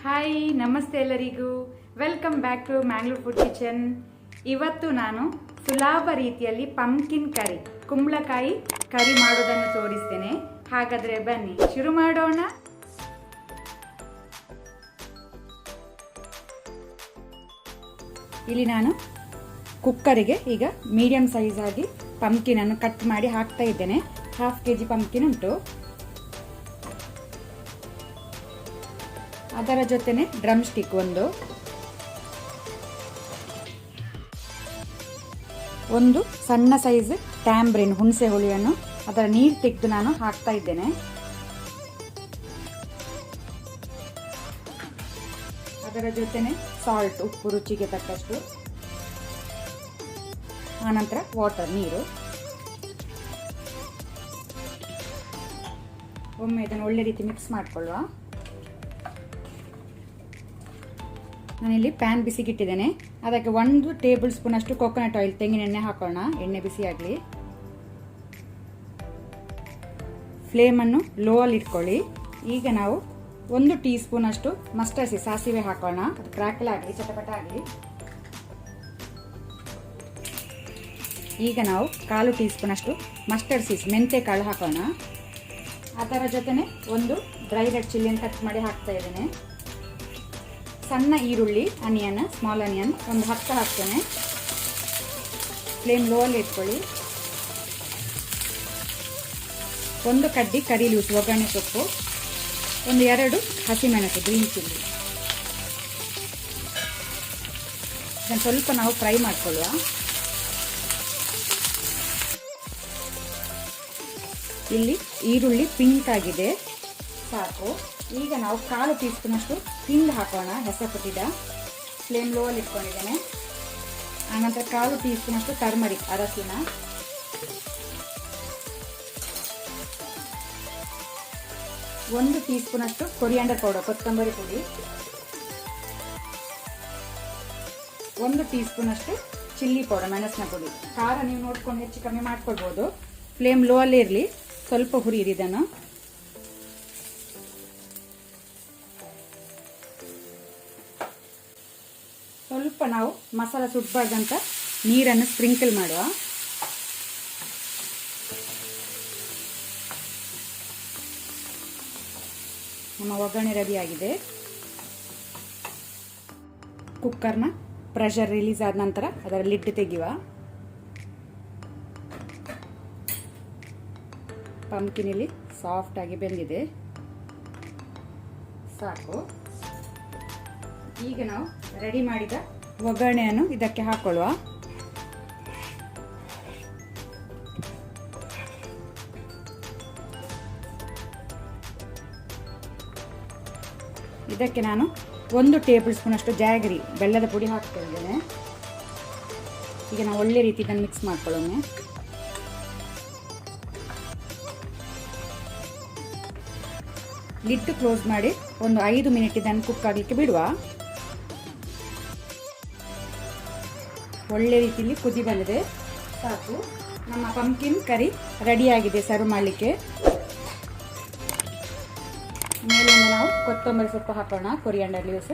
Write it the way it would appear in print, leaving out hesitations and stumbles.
Hi ನಮಸ್ತೆ ಎಲ್ಲರಿಗೂ welcome back to Mangalore food kitchen. ಇವತ್ತು ನಾನು ಸುಲಭ ರೀತಿಯಲ್ಲಿ ಪಂಪ್ಕಿನ್ ಕರಿ ಕುಂಬಳಕಾಯಿ ಕರಿ ಮಾಡೋದನ್ನು ತೋರಿಸ್ತೇನೆ. ಹಾಗಾದರೆ ಬನ್ನಿ ಶುರು ಮಾಡೋಣ. ಇಲ್ಲಿ ನಾನು ಕುಕ್ಕರಿಗೆ ಈಗ ಮೀಡಿಯಂ ಸೈಜ್ ಆಗಿ ಪಂಪ್ಕಿನ್ ಅನ್ನು ಕಟ್ ಮಾಡಿ ಹಾಕ್ತಾ ಇದ್ದೇನೆ. 1/2 kg ಪಂಪ್ಕಿನ್ ಉಂಟು. ಅದರ ಜೊತೆನೆ ಡ್ರಮ್ ಸ್ಟಿಕ್ ಒಂದು ಸಣ್ಣ ಸೈಜ್ ಟ್ಯಾಂಬ್ರಿನ್ ಹುಣಸೆ ಹುಳಿಯನ್ನು ಅದರ ನೀರು ತೆಗೆದು ನಾನು ಹಾಕ್ತಾ ಇದ್ದೇನೆ. ಅದರ ಜೊತೆನೆ ಸಾಲ್ಟ್ ಉಪ್ಪು ರುಚಿಗೆ ತಕ್ಕಷ್ಟು, ಆನಂತರ ವಾಟರ್ ನೀರು. ಒಮ್ಮೆ ಇದನ್ನು ಒಳ್ಳೆ ರೀತಿ ಮಿಕ್ಸ್ ಮಾಡಿಕೊಳ್ಳುವ. ನಾನಿಲ್ಲಿ ಪ್ಯಾನ್ ಬಿಸಿಗಿಟ್ಟಿದ್ದೇನೆ. ಅದಕ್ಕೆ 1 ಟೇಬಲ್ ಸ್ಪೂನ್ ಅಷ್ಟು ಕೊಕೊನಟ್ ಆಯಿಲ್ ತೆಂಗಿನ ಎಣ್ಣೆ ಹಾಕೋಣ. ಎಣ್ಣೆ ಬಿಸಿ ಆಗಲಿ. ಫ್ಲೇಮನ್ನು ಲೋ ಅಲ್ಲಿ ಇಟ್ಕೊಳ್ಳಿ. ಈಗ ನಾವು 1 ಟೀ ಸ್ಪೂನ್ ಅಷ್ಟು ಮಸ್ಟರ್ಡ್ ಸೀಡ್ಸ್ ಸಾಸಿವೆ ಹಾಕೋಣ. ಅದು ಕ್ರ್ಯಾಕಲ್ ಆಗಲಿ, ಚಟಪಟ ಆಗಲಿ. ಈಗ ನಾವು 1/4 ಟೀ ಸ್ಪೂನ್ ಅಷ್ಟು ಮಸ್ಟರ್ಡ್ ಸೀಡ್ಸ್ ಮೆಂತೆ ಕಾಳು ಹಾಕೋಣ. ಅದರ ಜೊತೆನೆ 1 ಡ್ರೈ ರೆಡ್ ಚಿಲ್ಲಿಯನ್ನು ಕಟ್ ಮಾಡಿ ಹಾಕ್ತಾ ಇದ್ದೇನೆ. ಸಣ್ಣ ಈರುಳ್ಳಿ ಆನಿಯನ್, ಸ್ಮಾಲ್ ಆನಿಯನ್ ಒಂದು 10 ಹಾಕ್ತೇನೆ. ಫ್ಲೇಮ್ ಲೋ ಅಲ್ಲಿ ಇಟ್ಕೊಳ್ಳಿ. 1 ಕಡ್ಡಿ ಕರಿ ಲೀವ್ಸ್ ಒಗ್ಗರಣೆ ಸೊಪ್ಪು, 2 ಹಸಿಮೆಣಸು ಗ್ರೀನ್ ಚಿಲ್ಲಿ. ಇದನ್ನು ಸ್ವಲ್ಪ ನಾವು ಫ್ರೈ ಮಾಡ್ಕೊಳ್ಳುವ. ಇಲ್ಲಿ ಈರುಳ್ಳಿ ಪಿಂಕ್ ಆಗಿದೆ, ಸಾಕು. ಈಗ ನಾವು 1/4 ಟೀ ಸ್ಪೂನ್ ಅಷ್ಟು ಹಿಂಗ್ ಹಾಕೋಣ, ಹೆಸರು ಪುಟ್ಟಿದ. ಫ್ಲೇಮ್ ಲೋ ಅಲ್ಲಿ ಇಟ್ಕೊಂಡಿದ್ದೇನೆ. ಆನಂತರ 1/4 ಟೀ ಸ್ಪೂನ್ ಅಷ್ಟು ಟರ್ಮರಿಕ್ ಅರಸಿನ, 1 ಟೀ ಸ್ಪೂನ್ ಅಷ್ಟು ಕೊರಿಯಾಂಡರ್ ಪೌಡರ್ ಕೊತ್ತಂಬರಿ ಪುಡಿ, 1 ಟೀ ಸ್ಪೂನ್ ಅಷ್ಟು ಚಿಲ್ಲಿ ಪೌಡರ್ ಮೆಣಸಿನ ಪುಡಿ. ಖಾರ ನೀವು ನೋಡ್ಕೊಂಡು ಹೆಚ್ಚು ಕಮ್ಮಿ ಮಾಡ್ಕೊಳ್ಬಹುದು. ಫ್ಲೇಮ್ ಲೋ ಅಲ್ಲಿ ಇರಲಿ, ಸ್ವಲ್ಪ ಹುರಿಯಿರಿ ಇದನ್ನು. ಸ್ವಲ್ಪ ನಾವು ಮಸಾಲ ಸುಡಬಾರ್ದಂತ ನೀರನ್ನು ಸ್ಪ್ರಿಂಕಲ್ ಮಾಡುವ. ನಮ್ಮ ಒಗ್ಗರಣೆ ರೆಡಿಯಾಗಿದೆ. ಕುಕ್ಕರ್ನ ಪ್ರೆಷರ್ ರಿಲೀಸ್ ಆದ ನಂತರ ಅದರ ಲಿಡ್ ತೆಗೆಯುವ. ಪಂಪ್ಕಿನ್ ಇಲ್ಲಿ ಸಾಫ್ಟ್ ಆಗಿ ಬೆಂದಿದೆ, ಸಾಕು. ಈಗ ನಾವು ರೆಡಿ ಮಾಡಿದ ಒಗ್ಗರಣೆಯನ್ನು ಇದಕ್ಕೆ ಹಾಕೊಳ್ಳುವ. ಇದಕ್ಕೆ ನಾನು 1 ಟೇಬಲ್ ಸ್ಪೂನ್ ಅಷ್ಟು ಜಾಗರಿ ಬೆಲ್ಲದ ಪುಡಿ ಹಾಕ್ತಾ ಇದ್ದೇನೆ. ಈಗ ನಾವು ಒಳ್ಳೆ ರೀತಿ ಇದನ್ನು ಮಿಕ್ಸ್ ಮಾಡ್ಕೊಳ್ಳೋಣ. ಲಿಡ್ ಕ್ಲೋಸ್ ಮಾಡಿ 5 ಮಿನಿಟ್ ಇದನ್ನು ಕುಕ್ ಆಗಲಿಕ್ಕೆ ಬಿಡುವ. ಒಳ್ಳೆ ರೀತಿಯಲ್ಲಿ ಕುದಿ ಬಂದಿದೆ, ಸಾಕು. ನಮ್ಮ ಪಂಪ್ಕಿನ್ ಕರಿ ರೆಡಿಯಾಗಿದೆ ಸರ್ವ್ ಮಾಡಲಿಕ್ಕೆ. ಮೇಲಿಂದ ನಾವು ಕೊತ್ತಂಬರಿ ಸೊಪ್ಪು ಹಾಕೋಣ, ಕೊರಿಯಾಂಡರ್ ಲೀವ್ಸ್.